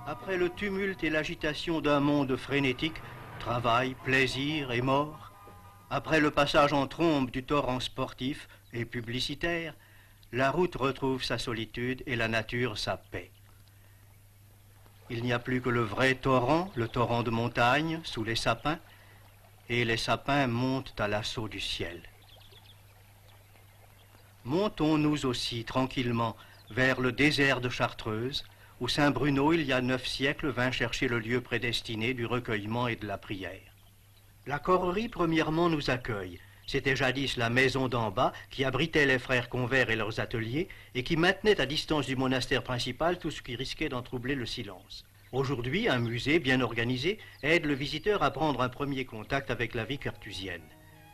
Après le tumulte et l'agitation d'un monde frénétique, travail, plaisir et mort, après le passage en trombe du torrent sportif et publicitaire, la route retrouve sa solitude et la nature sa paix. Il n'y a plus que le vrai torrent, le torrent de montagne, sous les sapins, et les sapins montent à l'assaut du ciel. Montons-nous aussi tranquillement vers le désert de Chartreuse, où Saint Bruno, il y a 9 siècles, vint chercher le lieu prédestiné du recueillement et de la prière. La Correrie, premièrement, nous accueille. C'était jadis la maison d'en bas qui abritait les frères Convert et leurs ateliers et qui maintenait à distance du monastère principal tout ce qui risquait d'en troubler le silence. Aujourd'hui, un musée bien organisé aide le visiteur à prendre un premier contact avec la vie carthusienne.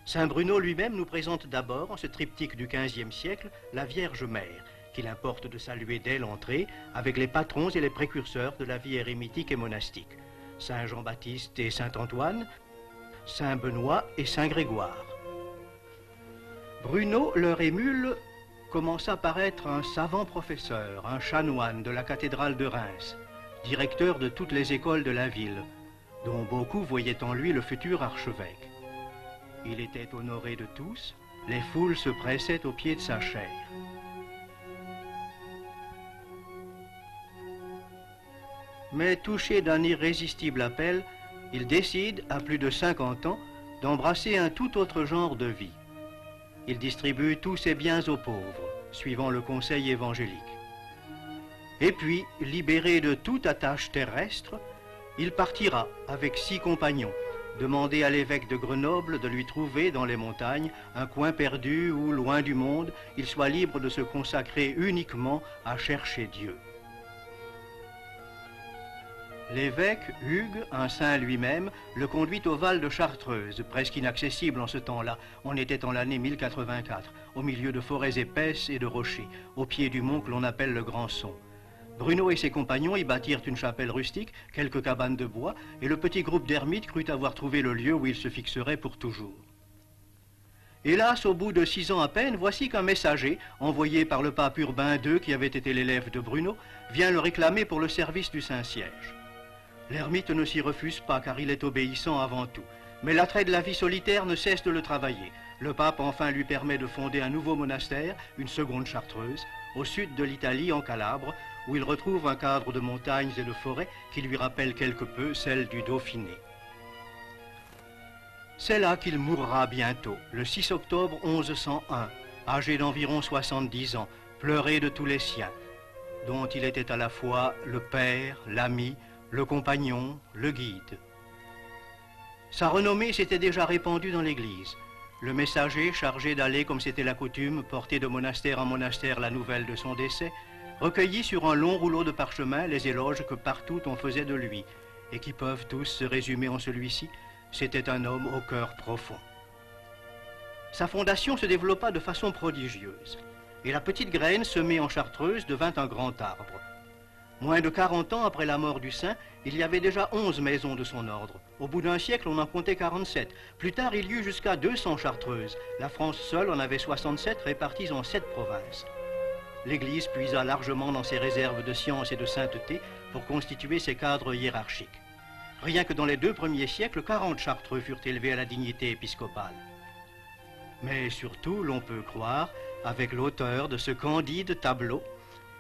Saint Bruno lui-même nous présente d'abord, en ce triptyque du XVe siècle, la Vierge Mère, qu'il importe de saluer dès l'entrée avec les patrons et les précurseurs de la vie érémitique et monastique, Saint Jean-Baptiste et Saint Antoine, Saint Benoît et Saint Grégoire. Bruno, leur émule, commença par être un savant professeur, un chanoine de la cathédrale de Reims, directeur de toutes les écoles de la ville, dont beaucoup voyaient en lui le futur archevêque. Il était honoré de tous, les foules se pressaient au pied de sa chaire. Mais touché d'un irrésistible appel, il décide, à plus de 50 ans, d'embrasser un tout autre genre de vie. Il distribue tous ses biens aux pauvres, suivant le conseil évangélique. Et puis, libéré de toute attache terrestre, il partira avec 6 compagnons, demander à l'évêque de Grenoble de lui trouver dans les montagnes un coin perdu où, loin du monde, il soit libre de se consacrer uniquement à chercher Dieu. L'évêque, Hugues, un saint lui-même, le conduit au Val de Chartreuse, presque inaccessible en ce temps-là. On était en l'année 1084, au milieu de forêts épaisses et de rochers, au pied du mont que l'on appelle le Grand Son. Bruno et ses compagnons y bâtirent une chapelle rustique, quelques cabanes de bois, et le petit groupe d'ermites crut avoir trouvé le lieu où ils se fixeraient pour toujours. Hélas, au bout de 6 ans à peine, voici qu'un messager, envoyé par le pape Urbain II, qui avait été l'élève de Bruno, vient le réclamer pour le service du Saint-Siège. L'ermite ne s'y refuse pas car il est obéissant avant tout. Mais l'attrait de la vie solitaire ne cesse de le travailler. Le pape enfin lui permet de fonder un nouveau monastère, une seconde Chartreuse, au sud de l'Italie, en Calabre, où il retrouve un cadre de montagnes et de forêts qui lui rappelle quelque peu celle du Dauphiné. C'est là qu'il mourra bientôt, le 6 octobre 1101, âgé d'environ 70 ans, pleuré de tous les siens, dont il était à la fois le père, l'ami, le compagnon, le guide. Sa renommée s'était déjà répandue dans l'Église. Le messager, chargé d'aller, comme c'était la coutume, porter de monastère en monastère la nouvelle de son décès, recueillit sur un long rouleau de parchemin les éloges que partout on faisait de lui, et qui peuvent tous se résumer en celui-ci: c'était un homme au cœur profond. Sa fondation se développa de façon prodigieuse, et la petite graine semée en Chartreuse devint un grand arbre. Moins de 40 ans après la mort du saint, il y avait déjà 11 maisons de son ordre. Au bout d'un siècle, on en comptait 47. Plus tard, il y eut jusqu'à 200 chartreuses. La France seule en avait 67, réparties en 7 provinces. L'Église puisa largement dans ses réserves de science et de sainteté pour constituer ses cadres hiérarchiques. Rien que dans les 2 premiers siècles, 40 chartreux furent élevés à la dignité épiscopale. Mais surtout, l'on peut croire, avec l'auteur de ce candide tableau,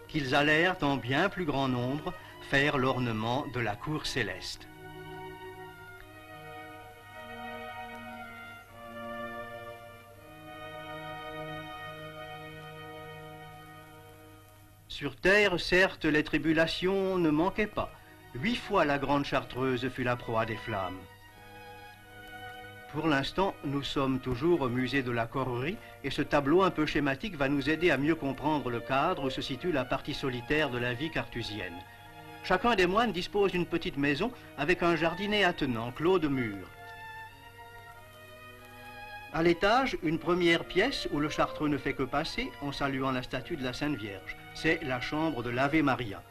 qu'ils allèrent en bien plus grand nombre faire l'ornement de la cour céleste. Sur terre, certes, les tribulations ne manquaient pas. 8 fois la grande Chartreuse fut la proie des flammes. Pour l'instant, nous sommes toujours au musée de la Correrie et ce tableau un peu schématique va nous aider à mieux comprendre le cadre où se situe la partie solitaire de la vie carthusienne. Chacun des moines dispose d'une petite maison avec un jardinet attenant, clos de murs. À l'étage, une première pièce où le chartreux ne fait que passer en saluant la statue de la Sainte Vierge. C'est la chambre de l'Ave Maria.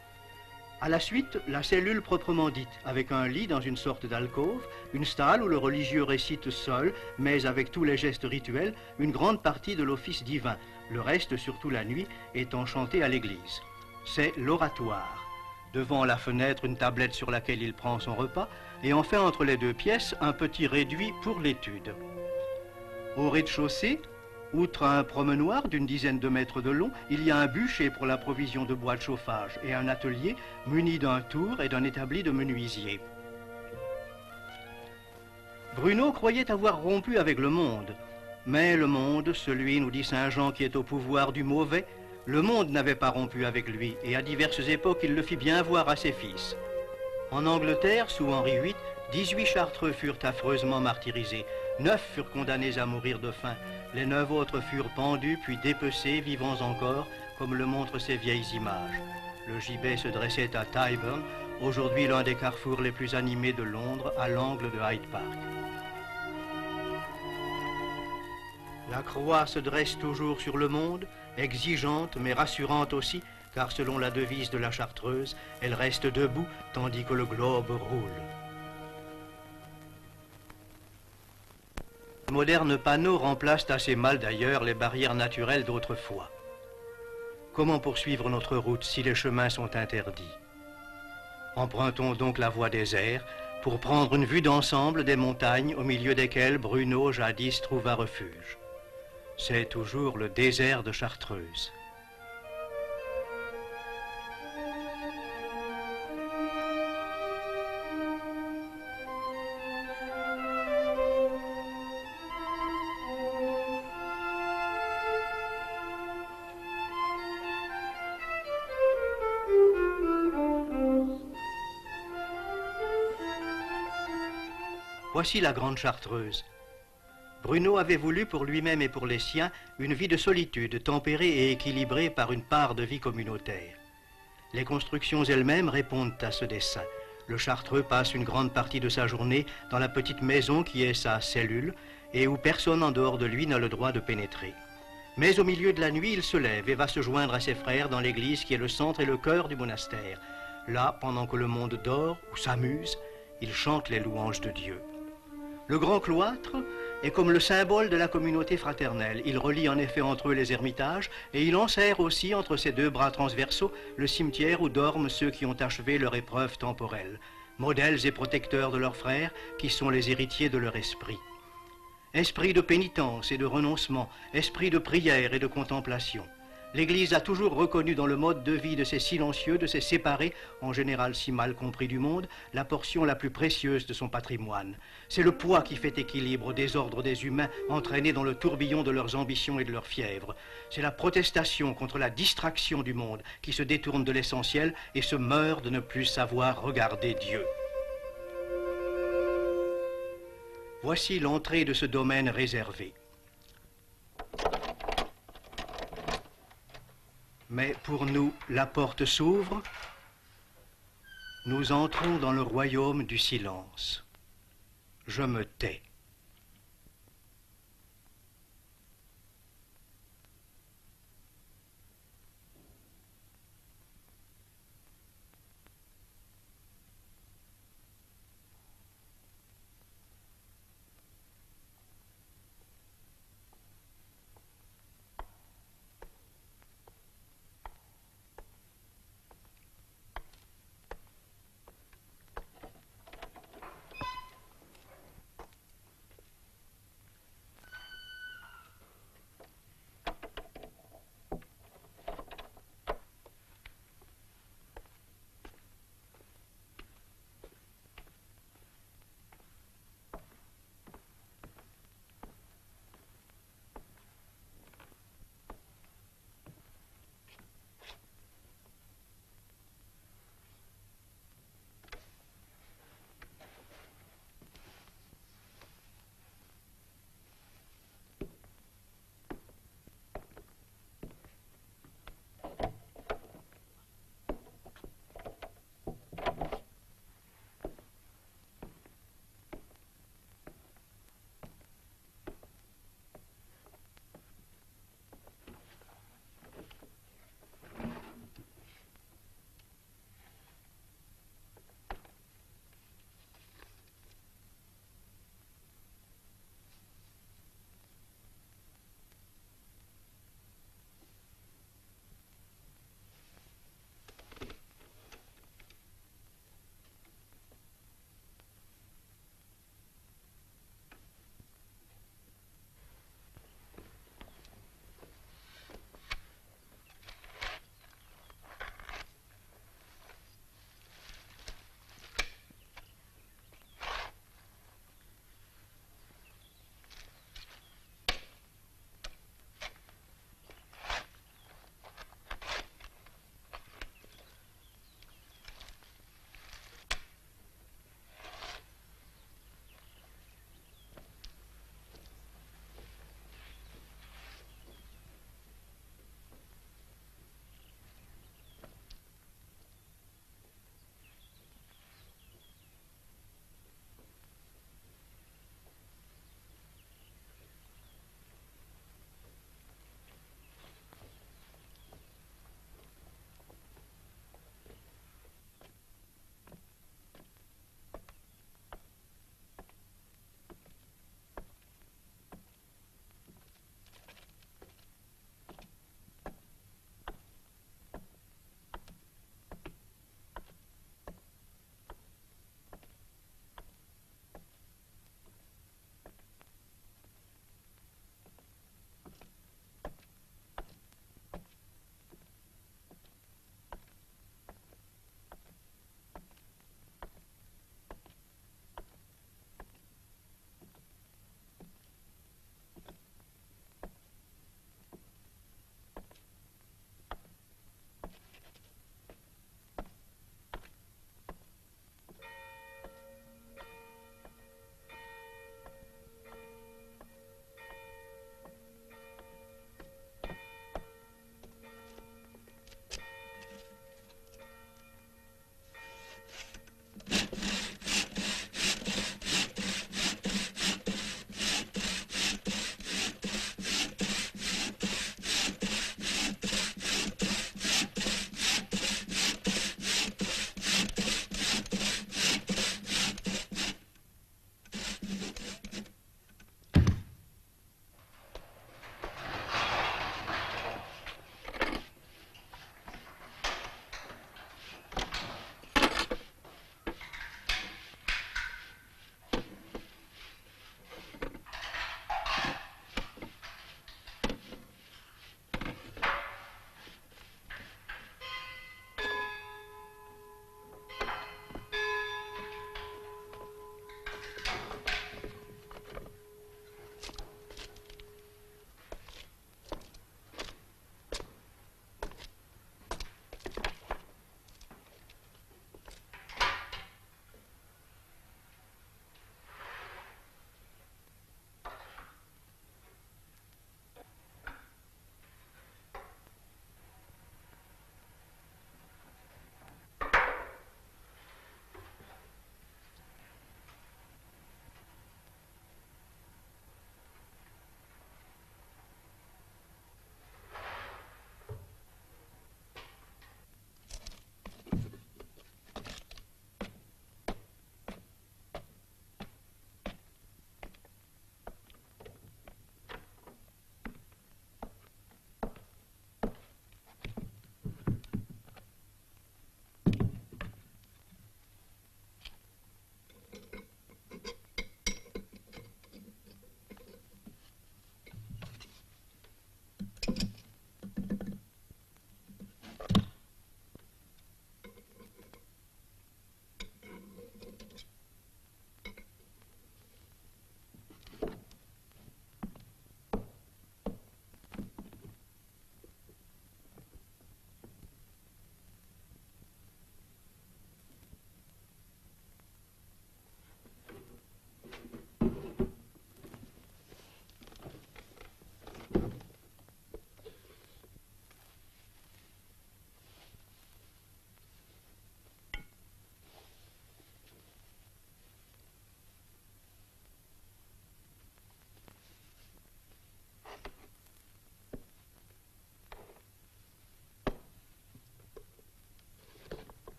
À la suite, la cellule proprement dite, avec un lit dans une sorte d'alcôve, une stalle où le religieux récite seul, mais avec tous les gestes rituels, une grande partie de l'office divin, le reste, surtout la nuit, étant chanté à l'église. C'est l'oratoire. Devant la fenêtre, une tablette sur laquelle il prend son repas, et enfin entre les deux pièces, un petit réduit pour l'étude. Au rez-de-chaussée, outre un promenoir d'une dizaine de mètres de long, il y a un bûcher pour la provision de bois de chauffage et un atelier muni d'un tour et d'un établi de menuisier. Bruno croyait avoir rompu avec le monde, mais le monde, celui, nous dit saint Jean, qui est au pouvoir du mauvais, le monde n'avait pas rompu avec lui, et à diverses époques il le fit bien voir à ses fils. En Angleterre, sous Henri VIII, 18 chartreux furent affreusement martyrisés, 9 furent condamnés à mourir de faim, les 9 autres furent pendus puis dépecés, vivants encore, comme le montrent ces vieilles images. Le gibet se dressait à Tyburn, aujourd'hui l'un des carrefours les plus animés de Londres, à l'angle de Hyde Park. La croix se dresse toujours sur le monde, exigeante mais rassurante aussi, car selon la devise de la Chartreuse, elle reste debout tandis que le globe roule. Les modernes panneaux remplacent assez mal d'ailleurs les barrières naturelles d'autrefois. Comment poursuivre notre route si les chemins sont interdits? Empruntons donc la voie des airs pour prendre une vue d'ensemble des montagnes au milieu desquelles Bruno jadis trouva refuge. C'est toujours le désert de Chartreuse. Voici la grande Chartreuse. Bruno avait voulu pour lui-même et pour les siens une vie de solitude tempérée et équilibrée par une part de vie communautaire. Les constructions elles-mêmes répondent à ce dessein. Le Chartreux passe une grande partie de sa journée dans la petite maison qui est sa cellule et où personne en dehors de lui n'a le droit de pénétrer. Mais au milieu de la nuit, il se lève et va se joindre à ses frères dans l'église qui est le centre et le cœur du monastère. Là, pendant que le monde dort ou s'amuse, il chante les louanges de Dieu. Le grand cloître est comme le symbole de la communauté fraternelle. Il relie en effet entre eux les ermitages et il enserre aussi entre ses deux bras transversaux le cimetière où dorment ceux qui ont achevé leur épreuve temporelle, modèles et protecteurs de leurs frères qui sont les héritiers de leur esprit. Esprit de pénitence et de renoncement, esprit de prière et de contemplation. L'Église a toujours reconnu dans le mode de vie de ces silencieux, de ces séparés, en général si mal compris du monde, la portion la plus précieuse de son patrimoine. C'est le poids qui fait équilibre au désordre des humains entraînés dans le tourbillon de leurs ambitions et de leurs fièvres. C'est la protestation contre la distraction du monde qui se détourne de l'essentiel et se meurt de ne plus savoir regarder Dieu. Voici l'entrée de ce domaine réservé. Mais pour nous, la porte s'ouvre. Nous entrons dans le royaume du silence. Je me tais.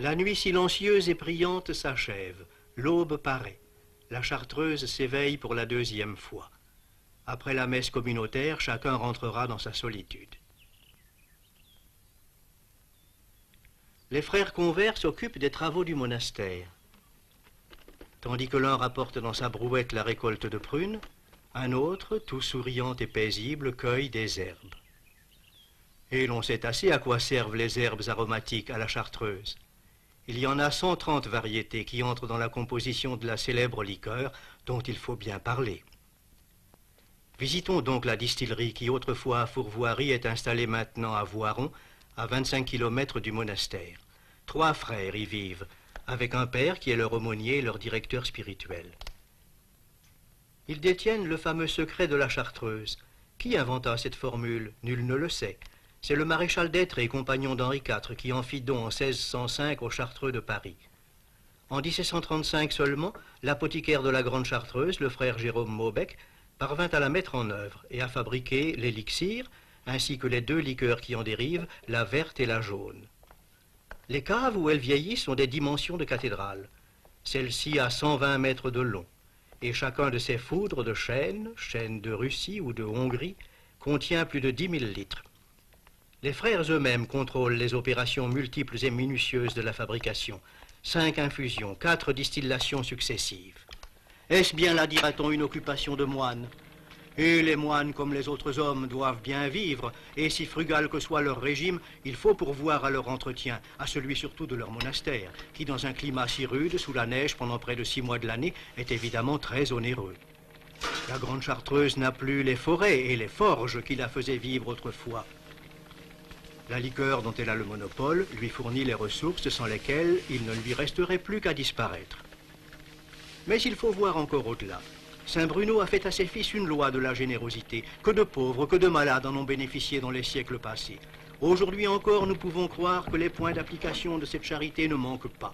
La nuit silencieuse et priante s'achève. L'aube paraît. La chartreuse s'éveille pour la 2e fois. Après la messe communautaire, chacun rentrera dans sa solitude. Les frères convers s'occupent des travaux du monastère. Tandis que l'un rapporte dans sa brouette la récolte de prunes, un autre, tout souriant et paisible, cueille des herbes. Et l'on sait assez à quoi servent les herbes aromatiques à la chartreuse. Il y en a 130 variétés qui entrent dans la composition de la célèbre liqueur dont il faut bien parler. Visitons donc la distillerie qui autrefois à Fourvoirie est installée maintenant à Voiron, à 25 km du monastère. 3 frères y vivent, avec un père qui est leur aumônier et leur directeur spirituel. Ils détiennent le fameux secret de la chartreuse. Qui inventa cette formule? Nul ne le sait. C'est le maréchal d'Etrées, compagnon d'Henri IV, qui en fit don en 1605 aux Chartreux de Paris. En 1735 seulement, l'apothicaire de la Grande Chartreuse, le frère Jérôme Maubec, parvint à la mettre en œuvre et à fabriquer l'élixir, ainsi que les 2 liqueurs qui en dérivent, la verte et la jaune. Les caves où elles vieillissent sont des dimensions de cathédrale. Celle-ci a 120 mètres de long, et chacun de ces foudres de chêne de Russie ou de Hongrie, contient plus de 10 000 litres. Les frères eux-mêmes contrôlent les opérations multiples et minutieuses de la fabrication. 5 infusions, 4 distillations successives. Est-ce bien là, dira-t-on, une occupation de moine? Et les moines, comme les autres hommes, doivent bien vivre, et si frugal que soit leur régime, il faut pourvoir à leur entretien, à celui surtout de leur monastère, qui dans un climat si rude, sous la neige pendant près de 6 mois de l'année, est évidemment très onéreux. La Grande Chartreuse n'a plus les forêts et les forges qui la faisaient vivre autrefois. La liqueur dont elle a le monopole lui fournit les ressources sans lesquelles il ne lui resterait plus qu'à disparaître. Mais il faut voir encore au-delà. Saint Bruno a fait à ses fils une loi de la générosité. Que de pauvres, que de malades en ont bénéficié dans les siècles passés. Aujourd'hui encore, nous pouvons croire que les points d'application de cette charité ne manquent pas.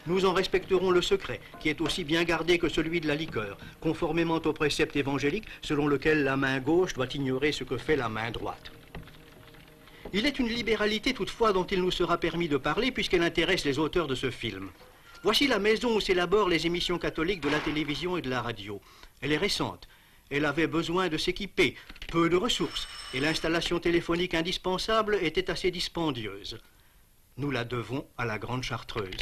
Nous en respecterons le secret, qui est aussi bien gardé que celui de la liqueur, conformément au précepte évangélique selon lequel la main gauche doit ignorer ce que fait la main droite. Il est une libéralité toutefois dont il nous sera permis de parler puisqu'elle intéresse les auteurs de ce film. Voici la maison où s'élaborent les émissions catholiques de la télévision et de la radio. Elle est récente. Elle avait besoin de s'équiper, peu de ressources, et l'installation téléphonique indispensable était assez dispendieuse. Nous la devons à la Grande Chartreuse.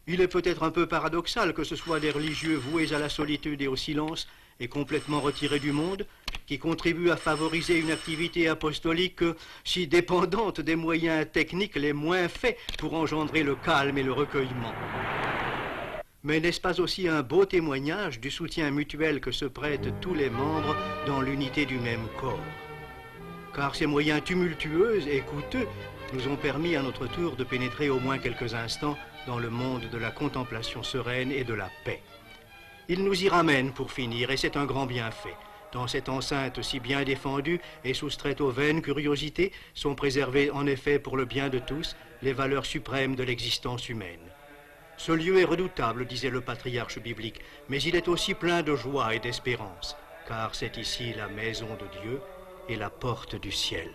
Il est peut-être un peu paradoxal que ce soit des religieux voués à la solitude et au silence et complètement retirés du monde qui contribuent à favoriser une activité apostolique si dépendante des moyens techniques les moins faits pour engendrer le calme et le recueillement. Mais n'est-ce pas aussi un beau témoignage du soutien mutuel que se prêtent tous les membres dans l'unité du même corps? Car ces moyens tumultueux et coûteux nous ont permis à notre tour de pénétrer au moins quelques instants dans le monde de la contemplation sereine et de la paix. Il nous y ramène pour finir, et c'est un grand bienfait. Dans cette enceinte si bien défendue et soustraite aux vaines curiosités, sont préservées en effet pour le bien de tous les valeurs suprêmes de l'existence humaine. Ce lieu est redoutable, disait le patriarche biblique, mais il est aussi plein de joie et d'espérance, car c'est ici la maison de Dieu et la porte du ciel.